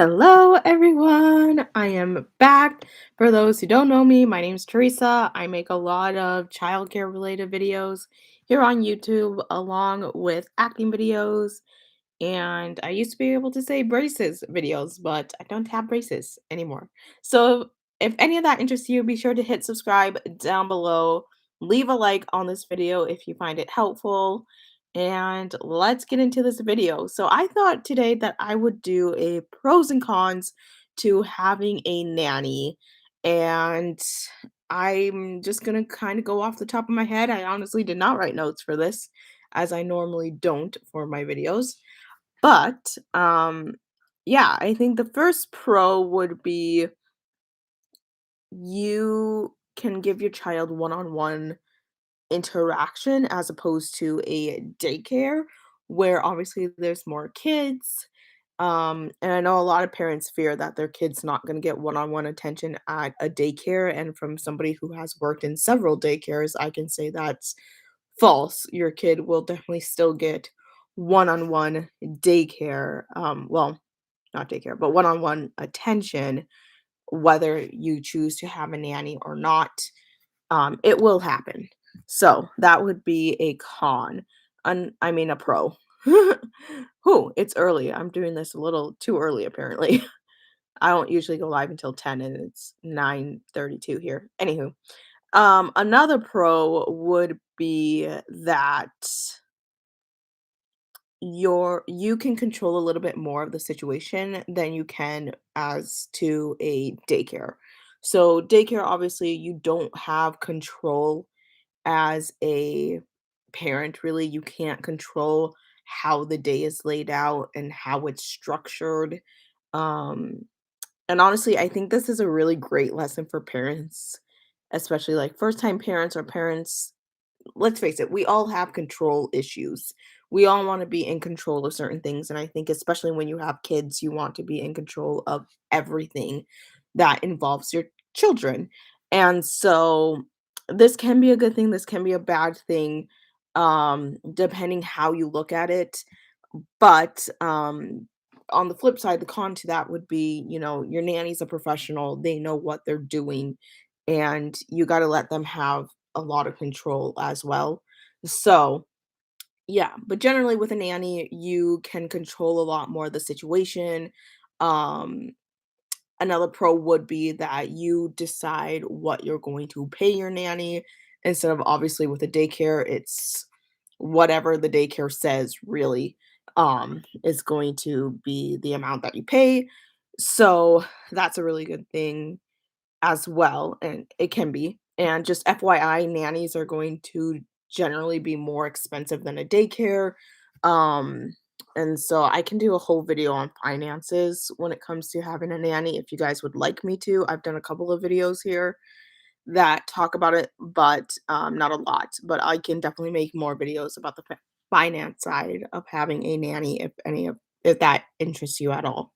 Hello, everyone. I am back. For those who don't know me, my name's Teresa. I make a lot of childcare related videos here on YouTube, along with acting videos. And I used to be able to say braces videos, but I don't have braces anymore. So if any of that interests you, be sure to hit subscribe down below. Leave a like on this video if you find it helpful. And let's get into this video. So I thought today that I would do a pros and cons to having a nanny. And I'm just gonna kind of go off the top of my head. I honestly did not write notes for this, as I normally don't for my videos. But, yeah, I think the first pro would be you can give your child one-on-one interaction as opposed to a daycare where obviously there's more kids. And I know a lot of parents fear that their kid's not going to get one-on-one attention at a daycare. And from somebody who has worked in several daycares, I can say that's false. Your kid will definitely still get one-on-one daycare. Well, not daycare, but one-on-one attention, whether you choose to have a nanny or not. It will happen. So that would be a con. I mean a pro. Who? It's early. I'm doing this a little too early, apparently. I don't usually go live until 10 and it's 9:32 here. Anywho, another pro would be that you can control a little bit more of the situation than you can as to a daycare. So daycare, obviously, you don't have control as a parent, really. You can't control how the day is laid out and how it's structured. Um, and honestly, I think this is a really great lesson for parents, especially like first time parents or parents. Let's face it, we all have control issues. We all want to be in control of certain things. And I think, especially when you have kids, you want to be in control of everything that involves your children. And so, this can be a good thing, this can be a bad thing, depending how you look at it. But on the flip side, the con to that would be, your nanny's a professional, they know what they're doing, and you got to let them have a lot of control as well. So, yeah, but generally with a nanny, you can control a lot more of the situation. Um, Another pro would be that you decide what you're going to pay your nanny instead of obviously with a daycare, it's whatever the daycare says really is going to be the amount that you pay. So that's a really good thing as well, and it can be. And just FYI, nannies are going to generally be more expensive than a daycare. Um, and so I can do a whole video on finances when it comes to having a nanny if you guys would like me to. I've done a couple of videos here that talk about it, but not a lot. But I can definitely make more videos about the finance side of having a nanny if that interests you at all.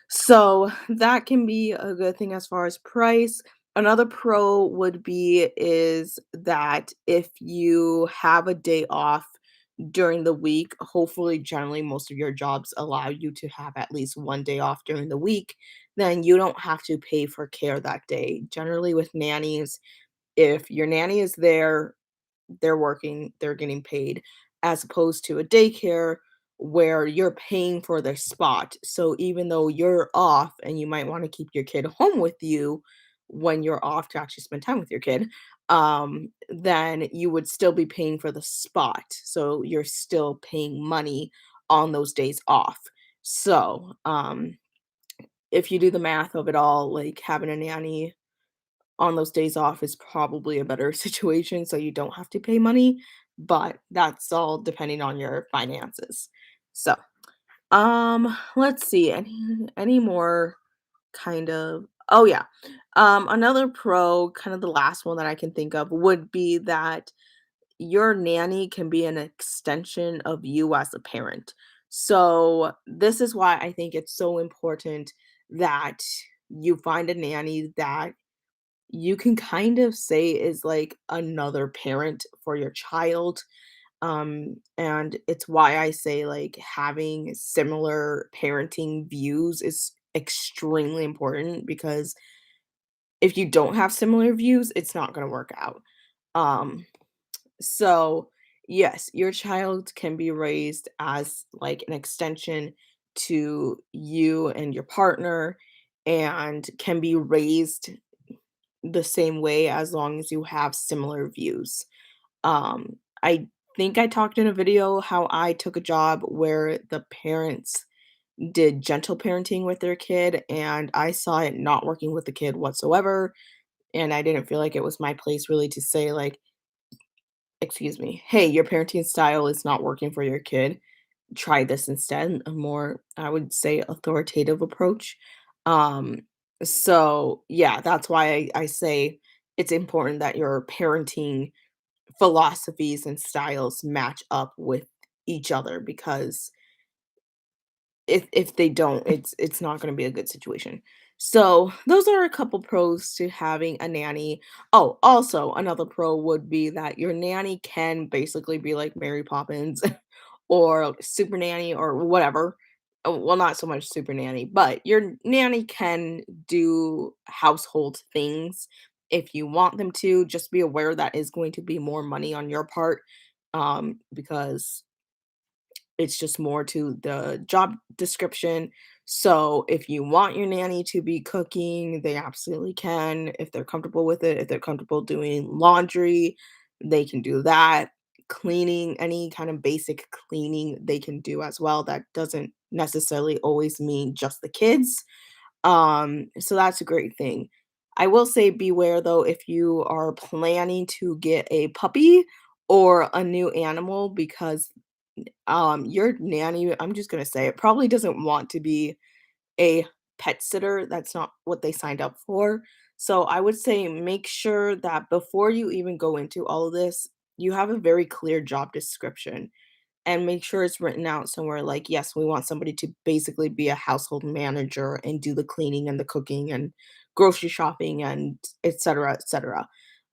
So that can be a good thing as far as price. Another pro would be is that if you have a day off during the week, hopefully generally most of your jobs allow you to have at least one day off during the week, then you don't have to pay for care that day. Generally with nannies, if your nanny is there, they're working, they're getting paid, as opposed to a daycare where you're paying for their spot. So even though you're off and you might want to keep your kid home with you when you're off to actually spend time with your kid, then you would still be paying for the spot. So you're still paying money on those days off. So if you do the math of it all, like having a nanny on those days off is probably a better situation so you don't have to pay money, but that's all depending on your finances. So, let's see, any more kind of oh yeah. Another pro, kind of the last one that I can think of would be that your nanny can be an extension of you as a parent. So, this is why I think it's so important that you find a nanny that you can kind of say is like another parent for your child. And it's why I say like having similar parenting views is extremely important because if you don't have similar views, it's not going to work out. Um, so yes, your child can be raised as like an extension to you and your partner and can be raised the same way as long as you have similar views. I think I talked in a video how I took a job where the parents did gentle parenting with their kid, and I saw it not working with the kid whatsoever. And I didn't feel like it was my place really to say, like, excuse me, hey, your parenting style is not working for your kid. Try this instead. A more, I would say, authoritative approach. Um, so yeah, that's why I say it's important that your parenting philosophies and styles match up with each other because if they don't, it's not gonna be a good situation. So, those are a couple pros to having a nanny. Oh, also, another pro would be that your nanny can basically be like Mary Poppins or Super Nanny or whatever. Well, not so much Super Nanny, but your nanny can do household things if you want them to. Just be aware that is going to be more money on your part, because it's just more to the job description. So if you want your nanny to be cooking, they absolutely can if they're comfortable with it. If they're comfortable doing laundry, they can do that. Cleaning, any kind of basic cleaning, they can do as well. That doesn't necessarily always mean just the kids. So that's a great thing. I will say beware though if you are planning to get a puppy or a new animal because your nanny, I'm just gonna say it, probably doesn't want to be a pet sitter. That's not what they signed up for. So I would say make sure that before you even go into all of this, you have a very clear job description and make sure it's written out somewhere like, yes, we want somebody to basically be a household manager and do the cleaning and the cooking and grocery shopping and et cetera, et cetera.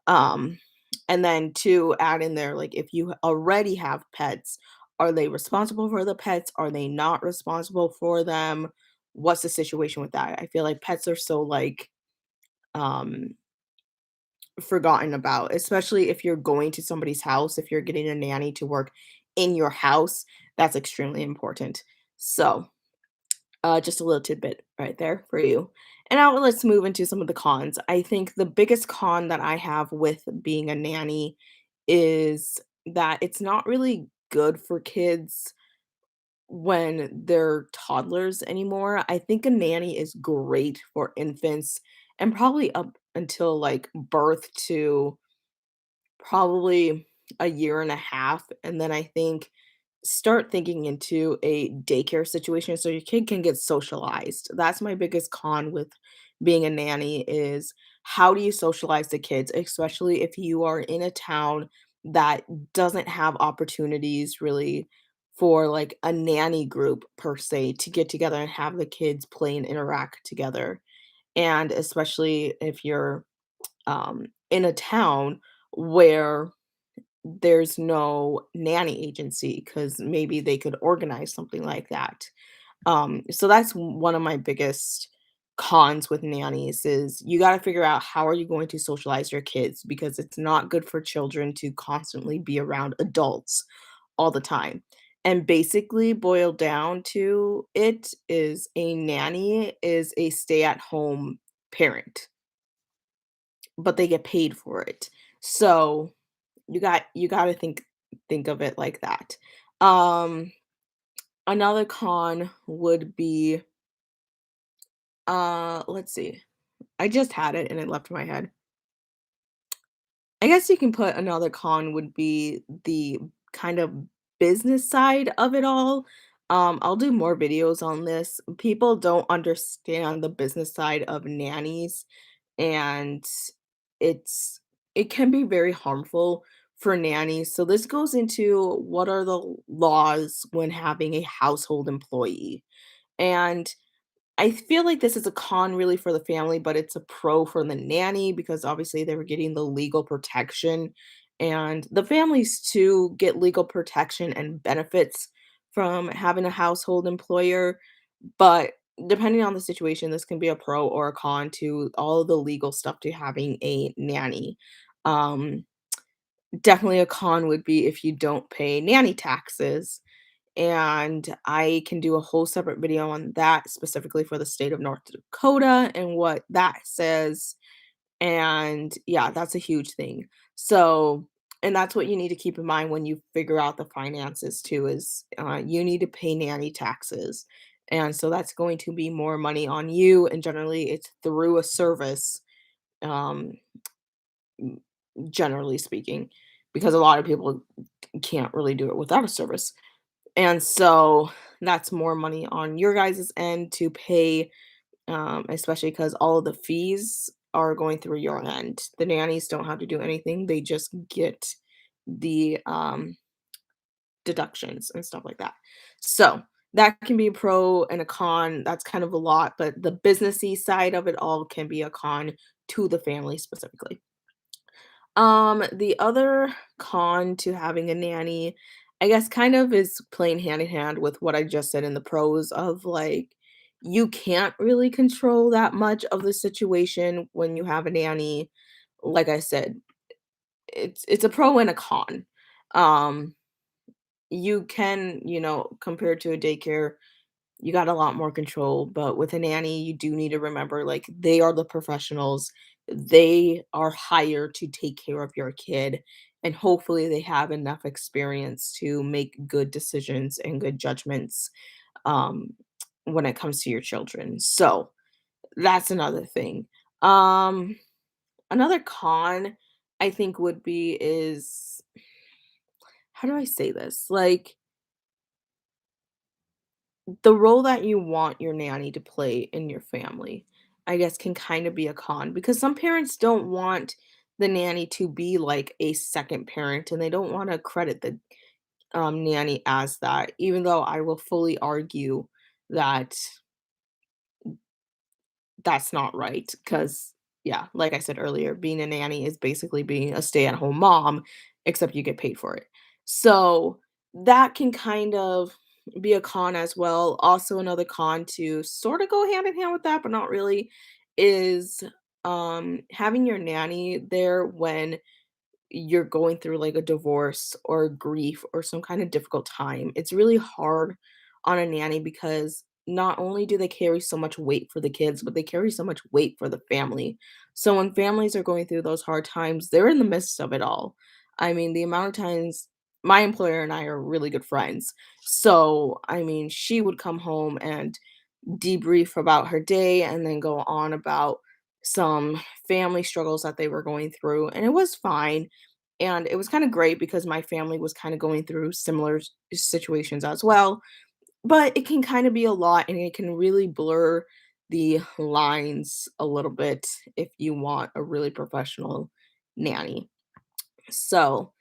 Um, and then to add in there, like if you already have pets, are they responsible for the pets? Are they not responsible for them? What's the situation with that? I feel like pets are so like um forgotten about, especially if you're going to somebody's house, if you're getting a nanny to work in your house, that's extremely important. So, just a little tidbit right there for you. And now let's move into some of the cons. I think the biggest con that I have with being a nanny is that it's not really good for kids when they're toddlers anymore. I think a nanny is great for infants and probably up until like birth to probably a year and a half, and then I think start thinking into a daycare situation so your kid can get socialized. That's my biggest con with being a nanny is how do you socialize the kids, especially if you are in a town that doesn't have opportunities really for like a nanny group per se to get together and have the kids play and interact together. And especially if you're in a town where there's no nanny agency because maybe they could organize something like that. So that's one of my biggest cons with nannies is you got to figure out how are you going to socialize your kids because it's not good for children to constantly be around adults all the time. And basically boiled down to it is a nanny is a stay-at-home parent, but they get paid for it. So you gotta think of it like that. Um, Another con would be, let's see. I just had it and it left my head. I guess you can put another con would be the kind of business side of it all. I'll do more videos on this. People don't understand the business side of nannies, and it's it can be very harmful for nannies. So this goes into what are the laws when having a household employee. And I feel like this is a con really for the family, but it's a pro for the nanny because obviously they were getting the legal protection And the families too get legal protection and benefits from having a household employer, but depending on the situation, this can be a pro or a con to all the legal stuff to having a nanny. Um, Definitely a con would be if you don't pay nanny taxes. And I can do a whole separate video on that specifically for the state of North Dakota and what that says. And yeah, that's a huge thing. So, and that's what you need to keep in mind when you figure out the finances too, is you need to pay nanny taxes. And so that's going to be more money on you. And generally, it's through a service, um, m- generally speaking, because a lot of people can't really do it without a service. And so that's more money on your guys' end to pay, especially because all of the fees are going through your end. The nannies don't have to do anything, they just get the deductions and stuff like that. So that can be a pro and a con. That's kind of a lot, but the businessy side of it all can be a con to the family specifically. The other con to having a nanny, I guess, kind of is playing hand in hand with what I just said in the pros of like, you can't really control that much of the situation when you have a nanny. Like I said, it's a pro and a con. Um, you can, compared to a daycare, you got a lot more control, but with a nanny, you do need to remember, like, they are the professionals. They are hired to take care of your kid, and hopefully they have enough experience to make good decisions and good judgments, um, when it comes to your children. So, that's another thing. Um, Another con I think would be is how do I say this? Like, the role that you want your nanny to play in your family, I guess, can kind of be a con because some parents don't want the nanny to be like a second parent and they don't want to credit the nanny as that, even though I will fully argue that that's not right, because yeah, like I said earlier, being a nanny is basically being a stay-at-home mom, except you get paid for it. So, that can kind of be a con as well. Also, another con to sorta go hand in hand with that, but not really, is, having your nanny there when you're going through like a divorce or grief or some kind of difficult time. It's really hard on a nanny because not only do they carry so much weight for the kids, but they carry so much weight for the family. So when families are going through those hard times, they're in the midst of it all. I mean, the amount of times my employer and I are really good friends. So, I mean, she would come home and debrief about her day and then go on about some family struggles that they were going through, and it was fine. And it was kind of great because my family was kind of going through similar situations as well, but it can kind of be a lot and it can really blur the lines a little bit if you want a really professional nanny. So,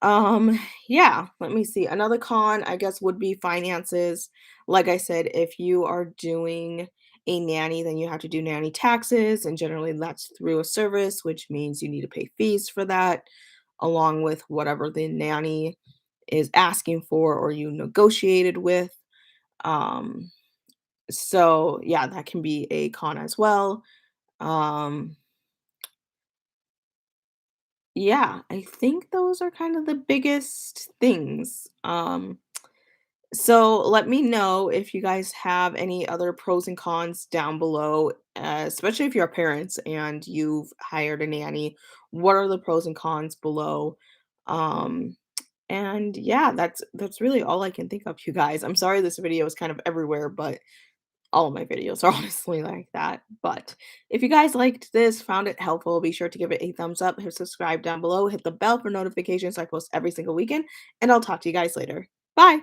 yeah, let me see. Another con, I guess, would be finances. Like I said, if you are doing a nanny, then you have to do nanny taxes, and generally that's through a service, which means you need to pay fees for that, along with whatever the nanny is asking for or you negotiated with. Um, so yeah, that can be a con as well. Um, yeah, I think those are kind of the biggest things. So let me know if you guys have any other pros and cons down below, especially if you're parents and you've hired a nanny. What are the pros and cons below? Um, and yeah, that's really all I can think of, you guys. I'm sorry this video is kind of everywhere, but all of my videos are honestly like that. But if you guys liked this, found it helpful, be sure to give it a thumbs up, hit subscribe down below, hit the bell for notifications. I post every single weekend, and I'll talk to you guys later. Bye.